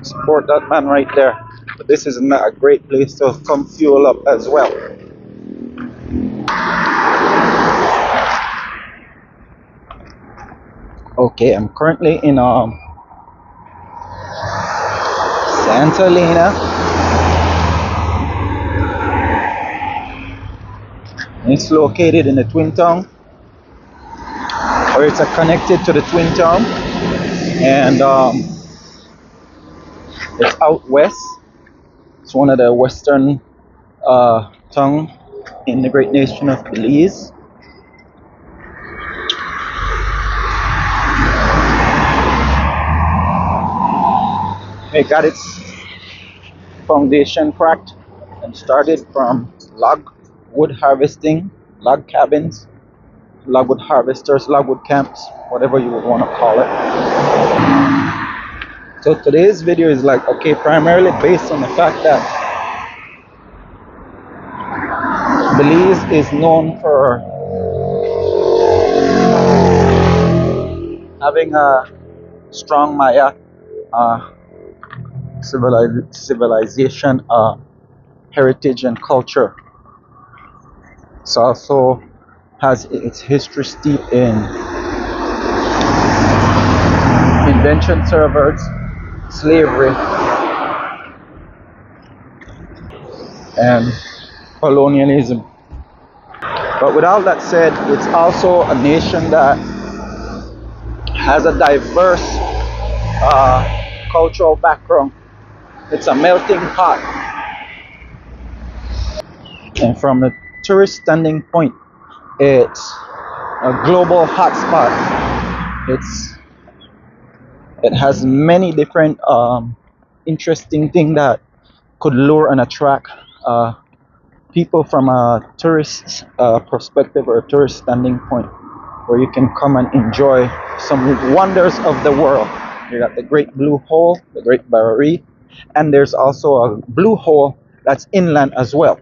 Support that man right there. But this is not a great place to come fuel up as well. Okay, I'm currently in Santa Elena. It's located in the Twin Town, or it's connected to the Twin Town, and it's out west. It's one of the western town in the great nation of Belize. It got its foundation cracked and started from log wood harvesting, log cabins, logwood harvesters, logwood camps, whatever you would want to call it. So today's video is like, okay, primarily based on the fact that Belize is known for having a strong Maya uh, civilization, heritage and culture. It also has its history steeped in indentured servants, slavery, and colonialism. But with all that said, it's also a nation that has a diverse cultural background. It's a melting pot, and from a tourist standing point, it's a global hotspot. It has many different interesting things that could lure and attract people from a tourist perspective or a tourist standing point, where you can come and enjoy some wonders of the world. You got the Great Blue Hole, the Great Barrier Reef, and there's also a blue hole that's inland as well.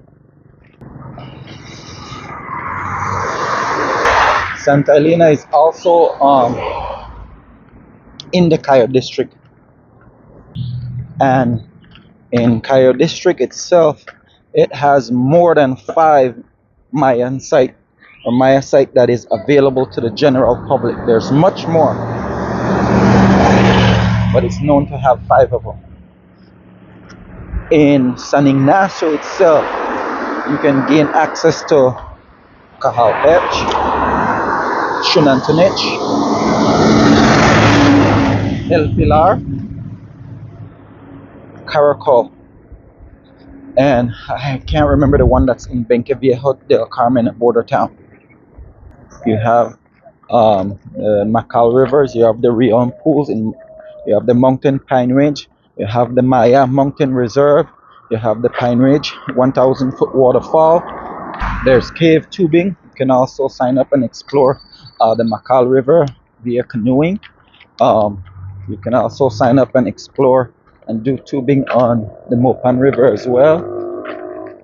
Santa Elena is also in the Cayo district, and in Cayo district itself, it has more than 5 Mayan site or Maya site that is available to the general public. There's much more, but it's known to have 5 of them. In San Ignacio itself, you can gain access to Cahal Shunantunich, El Pilar, Caracol, and I can't remember the one that's in Benqueviejo del Carmen at border town. You have the Macal rivers, you have the Rion pools, you have the mountain pine range, you have the Maya mountain reserve, you have the Pine Ridge 1,000-foot waterfall. There's cave tubing. You can also sign up and explore the Macal River via canoeing. You can also sign up and explore and do tubing on the Mopan River as well.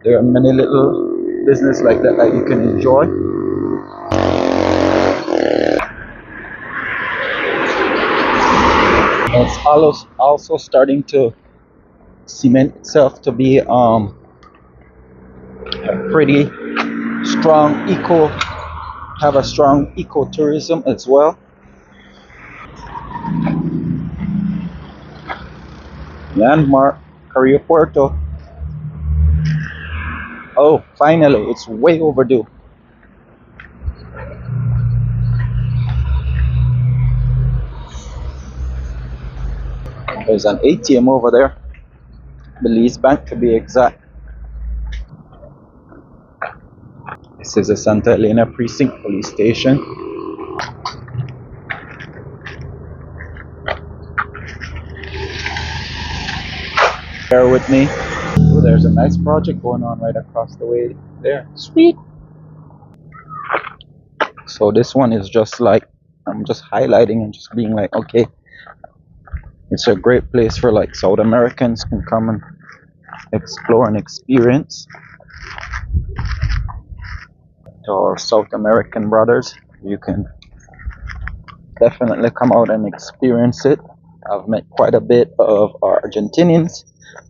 There are many little business like that that you can enjoy. And it's also starting to cement itself to be a pretty strong have a strong ecotourism as well. Landmark, Carrillo Puerto. Oh, finally, it's way overdue. There's an ATM over there, Belize Bank to be exact. This is the Santa Elena Precinct Police Station. Bear with me. Oh, there's a nice project going on right across the way there. Sweet. So this one is just like, I'm just highlighting and just being like, okay, it's a great place for like South Americans can come and explore and experience. To our South American brothers, you can definitely come out and experience it. I've met quite a bit of Argentinians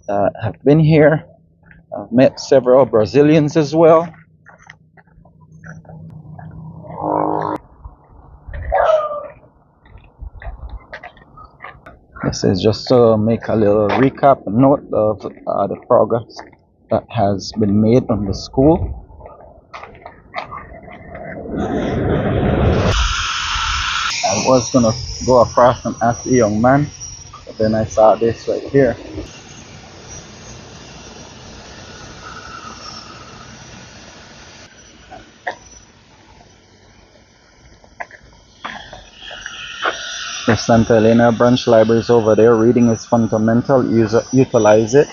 that have been here. I've met several Brazilians as well. This is just to make a little recap note of the progress that has been made on the school. I was gonna go across and ask the young man, but then I saw this right here. The Santa Elena branch library is over there. Reading is fundamental. Utilize it.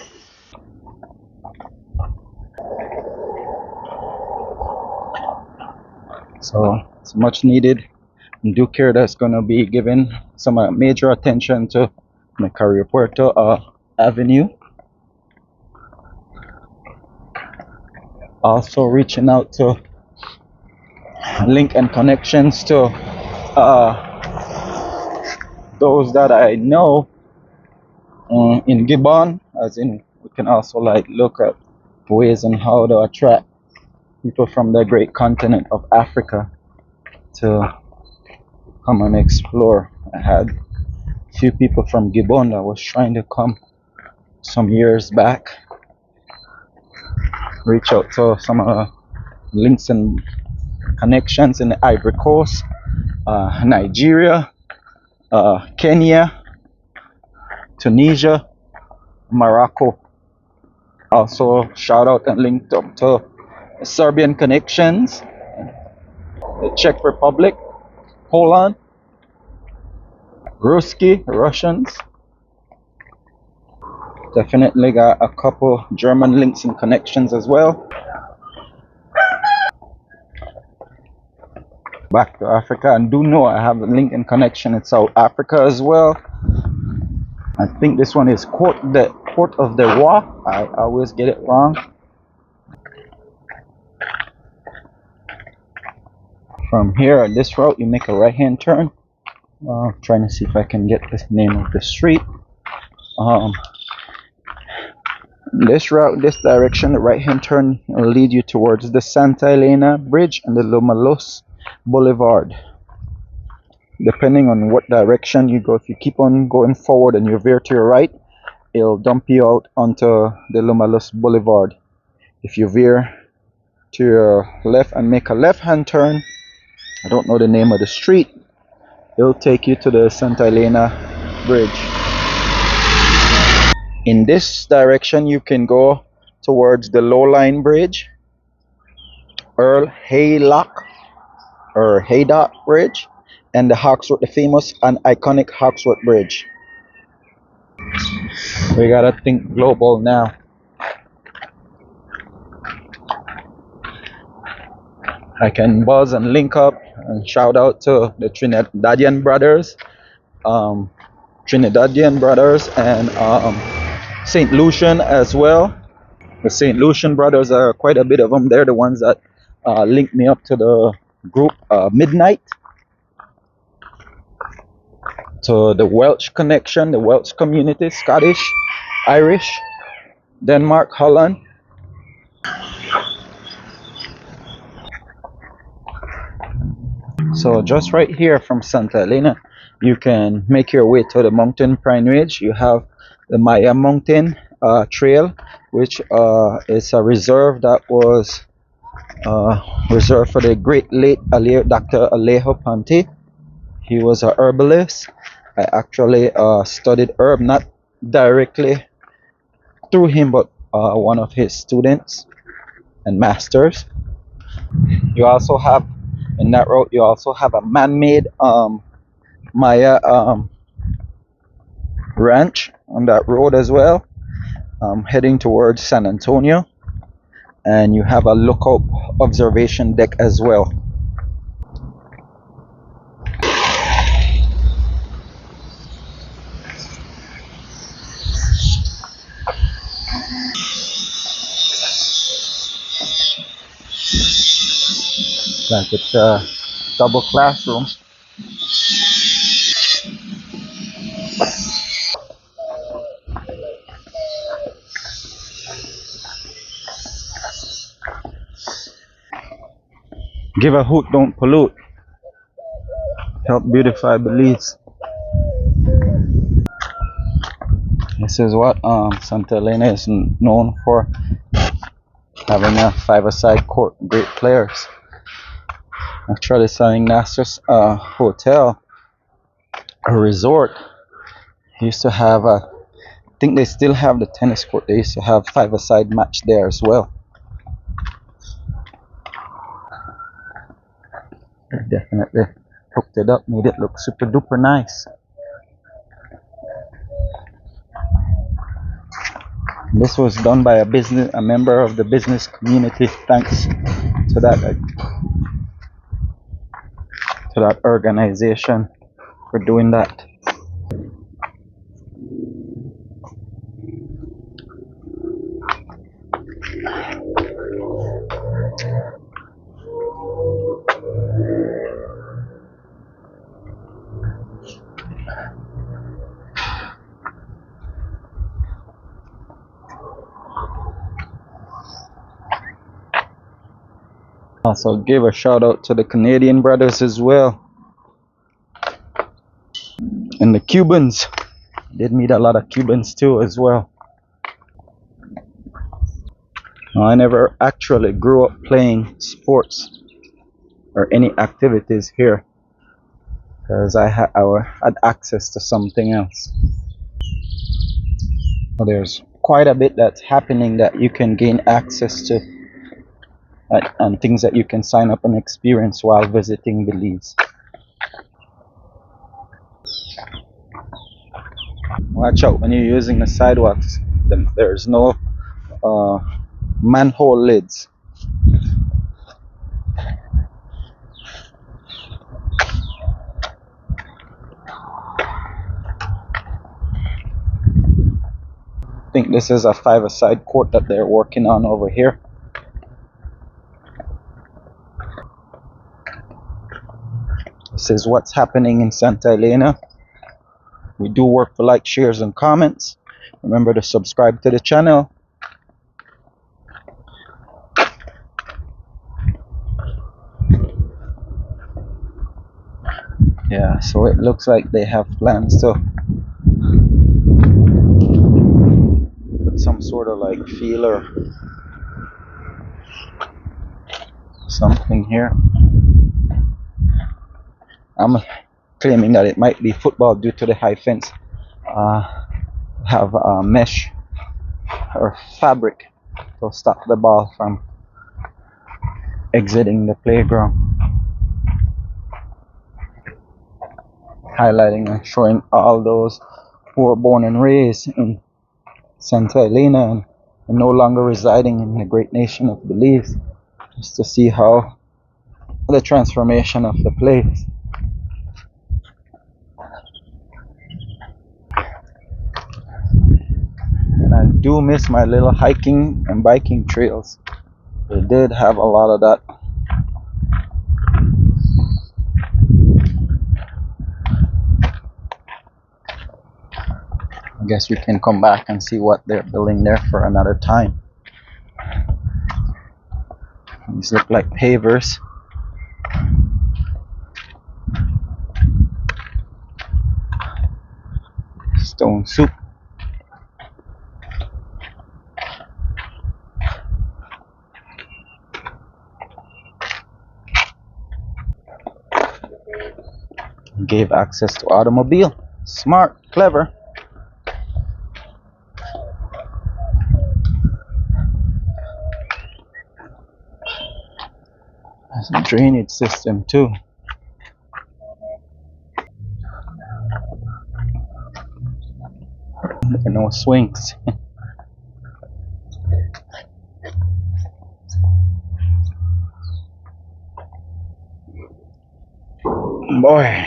So it's much needed. Due care that's going to be given some major attention to the Cayo Puerto Avenue. Also reaching out to link and connections to those that I know in Gabon, as in we can also like look at ways on how to attract people from the great continent of Africa to come and explore. I had a few people from Gabon that was trying to come some years back. Reach out to some links and connections in the Ivory Coast, Nigeria, Kenya, Tunisia, Morocco. Also shout out and linked up to Serbian connections, the Czech Republic, Poland, Russians. Definitely got a couple German links and connections as well. Back to Africa, and do know I have a link and connection in South Africa as well. I think this one is Port of the Roi. I always get it wrong. From here on this route, you make a right-hand turn. Trying to see if I can get the name of the street. This route, this direction, the right-hand turn will lead you towards the Santa Elena Bridge and the Lomalos Boulevard. Depending on what direction you go, if you keep on going forward and you veer to your right, it'll dump you out onto the Lomalos Boulevard. If you veer to your left and make a left-hand turn, I don't know the name of the street, it'll take you to the Santa Elena Bridge. In this direction, you can go towards the Lowline Bridge, Earl Haylock or Haydock Bridge, and the Hawksworth, the famous and iconic Hawksworth Bridge. We gotta think global now. I can buzz and link up and shout out to the Trinidadian brothers, and St. Lucian as well. The St. Lucian brothers are quite a bit of them. They're the ones that linked me up to the group Midnight, to the Welsh connection, the Welsh community, Scottish, Irish, Denmark, Holland. So just right here from Santa Elena, you can make your way to the mountain Pine Ridge. You have the Maya Mountain Trail, which is a reserve that was reserved for the great late Dr. Alejo Pante. He was a herbalist. I actually studied herb, not directly through him, but one of his students and masters. You also have, in that road, you also have a man-made Maya ranch on that road as well, heading towards San Antonio, and you have a lookout observation deck as well. Like it's a double classroom. Give a hoot, don't pollute. Help beautify Belize. This is what Santa Elena is known for, having a five-a-side court, great players. Actually, St. Ignatius hotel, a resort, used to have a, I think they still have the tennis court. They used to have five-a-side match there as well. They definitely hooked it up, made it look super duper nice. This was done by a member of the business community. Thanks to that organization for doing that. Also give a shout out to the Canadian brothers as well, and the Cubans. Did meet a lot of Cubans too as well. Now, I never actually grew up playing sports or any activities here because I had access to something else. Well, there's quite a bit that's happening that you can gain access to, and things that you can sign up and experience while visiting Belize. Watch out when you're using the sidewalks. There's no manhole lids. I think this is a five-a-side court that they're working on over here. This is what's happening in Santa Elena. We do work for like, shares, and comments. Remember to subscribe to the channel. Yeah, so it looks like they have plans to put some sort of like feeler, something here. I'm claiming that it might be football due to the high fence. Have mesh or fabric to stop the ball from exiting the playground. Highlighting and showing all those who were born and raised in Santa Elena and no longer residing in the great nation of Belize, just to see how the transformation of the place. And I do miss my little hiking and biking trails. They did have a lot of that. I guess we can come back and see what they're building there for another time. These look like pavers. Stone soup. Gave access to automobile. Smart, clever. There's a drainage system too. No swings. Boy,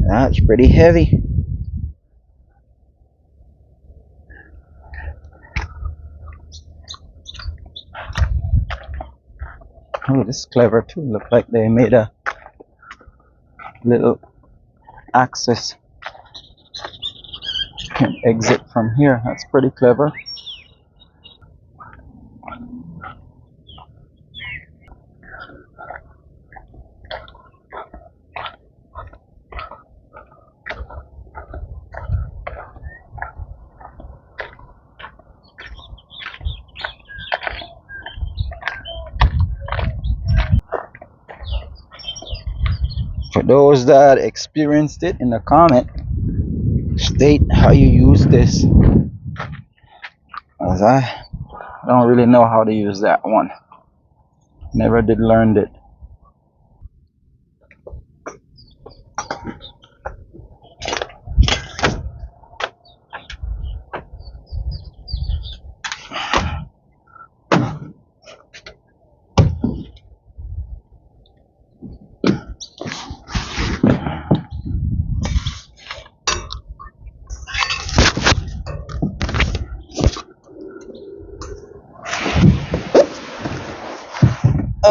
that's pretty heavy. Oh, this is clever too. Look like they made a little access. You can exit from here. That's pretty clever. Those that experienced it in the comment, state how you use this, as I don't really know how to use that one. Never did learn it.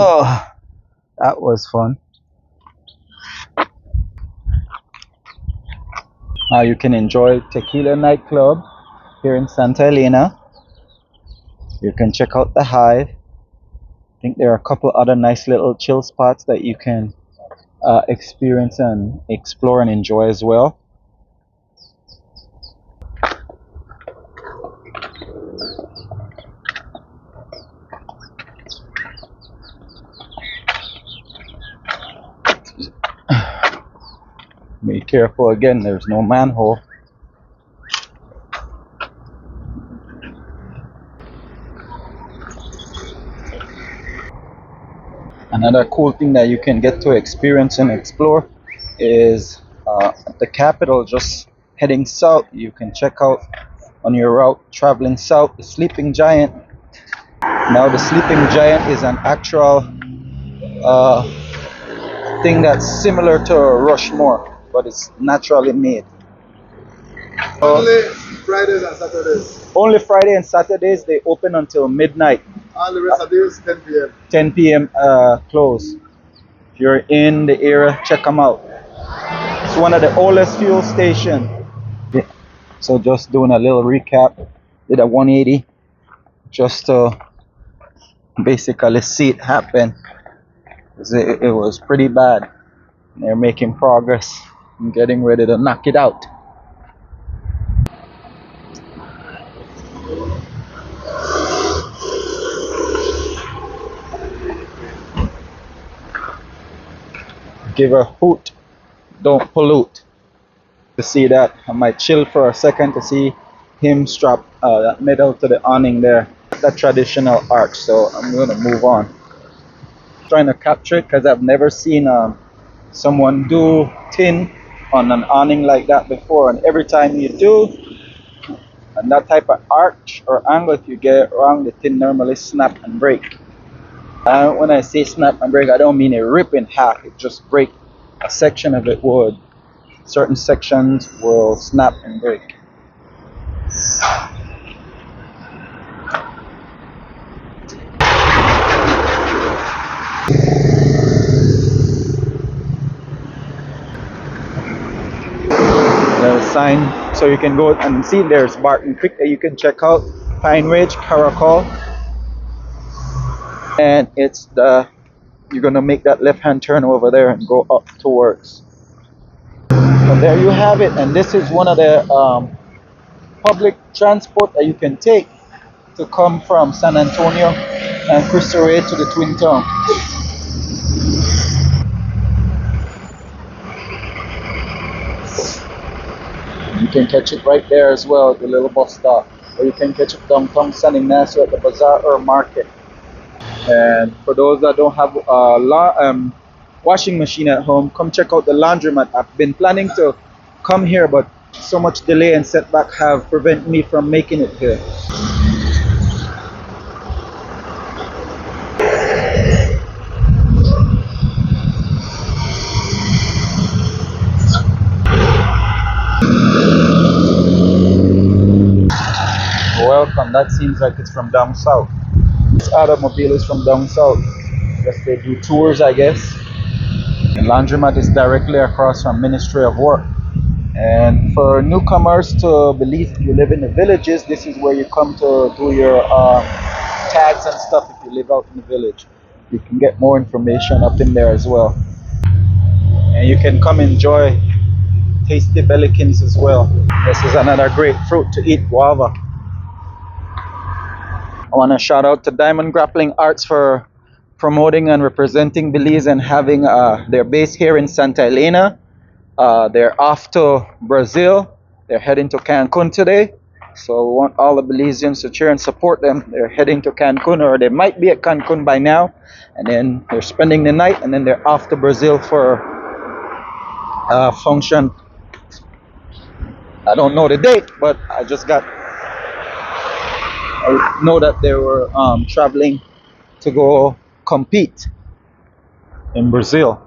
Oh, that was fun. Now you can enjoy Tequila nightclub here in Santa Elena. You can check out the Hive. I think there are a couple other nice little chill spots that you can experience and explore and enjoy as well. Be careful again, there's no manhole. Another cool thing that you can get to experience and explore is the capital, just heading south. You can check out on your route traveling south the Sleeping Giant. Now the Sleeping Giant is an actual thing that's similar to Rushmore, but it's naturally made. Only Fridays and Saturdays. Only Friday and Saturdays they open until midnight. All the rest of the days 10 p.m. 10 p.m. Close. If you're in the area, check them out. It's one of the oldest fuel stations. Yeah. So just doing a little recap. Did a 180 just to basically see it happen. It was pretty bad. They're making progress and getting ready to knock it out. Give a hoot, don't pollute. To see that, I might chill for a second to see him strap that metal to the awning there. That traditional arch, so I'm going to move on. Trying to capture it because I've never seen someone do tin on an awning like that before, and every time you do, and that type of arch or angle, if you get it wrong, the tin normally snap and break. When I say snap and break, I don't mean it rip in half, it just break. A section of it would. Certain sections will snap and break. There's a sign, so you can go and see there's Barton Creek that you can check out, Pine Ridge, Caracol, and it's you're gonna make that left-hand turn over there and go up towards. So there you have it, and this is one of the public transport that you can take to come from San Antonio and Cristo Rey to the Twin Town. You can catch it right there as well at the little bus stop, or you can catch it downtown San Ignacio at the Bazaar or Market. And for those that don't have a washing machine at home, come check out the laundromat. I've been planning to come here, but so much delay and setback have prevented me from making it here. Welcome, that seems like it's from down south. This automobile is from down south. I guess they do tours, I guess. The laundromat is directly across from Ministry of Work. And for newcomers to Belize, if you live in the villages, this is where you come to do your tags and stuff if you live out in the village. You can get more information up in there as well. And you can come enjoy tasty bellikins as well. This is another great fruit to eat, guava. I want to shout out to Diamond Grappling Arts for promoting and representing Belize and having their base here in Santa Elena. They're off to Brazil. They're heading to Cancun today. So we want all the Belizeans to cheer and support them. They're heading to Cancun, or they might be at Cancun by now. And then they're spending the night, and then they're off to Brazil for a function. I don't know the date, but I know that they were traveling to go compete in Brazil.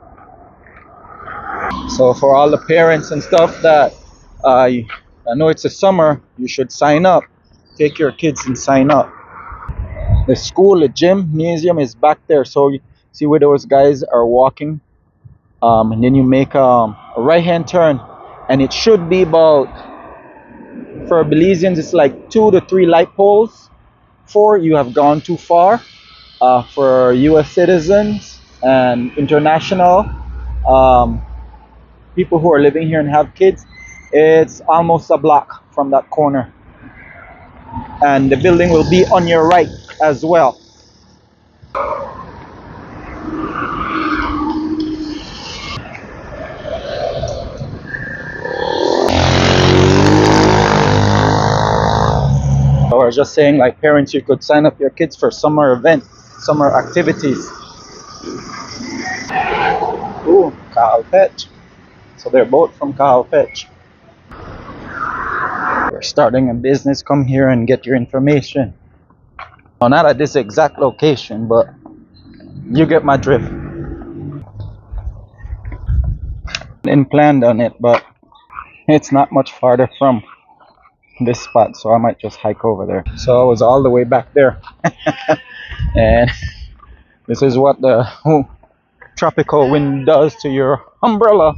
So for all the parents and stuff that I know it's a summer, you should sign up. Take your kids and sign up. The school, the gym, museum is back there. So you see where those guys are walking, and then you make a right hand turn, and it should be about, for Belizeans it's like 2 to 3 light poles. 4, you have gone too far. For U.S. citizens and international um, people who are living here and have kids, it's almost a block from that corner, and the building will be on your right as well. So I was just saying, like, parents, you could sign up your kids for summer event, summer activities. Ooh, Calpech. So they're both from Calpech. You're starting a business, come here and get your information. Well, not at this exact location, but you get my drift. Didn't plan on it, but it's not much farther from this spot, so I might just hike over there. So I was all the way back there. And this is what the tropical wind does to your umbrella.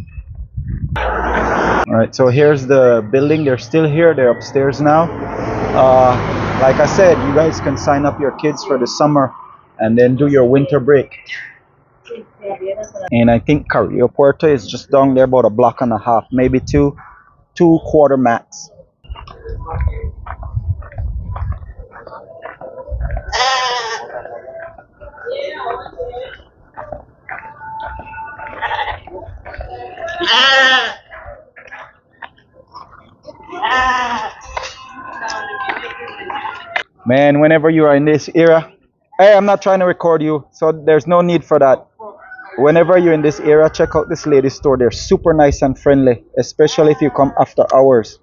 All right, so here's the building. They're still here. They're upstairs now. Like I said, you guys can sign up your kids for the summer and then do your winter break. And I think Cayo Puerto is just down there, about a block and a half, maybe two quarter max. Man, whenever you are in this area, hey, I'm not trying to record you, so there's no need for that. Whenever you're in this area, check out this lady store. They're super nice and friendly, especially if you come after hours.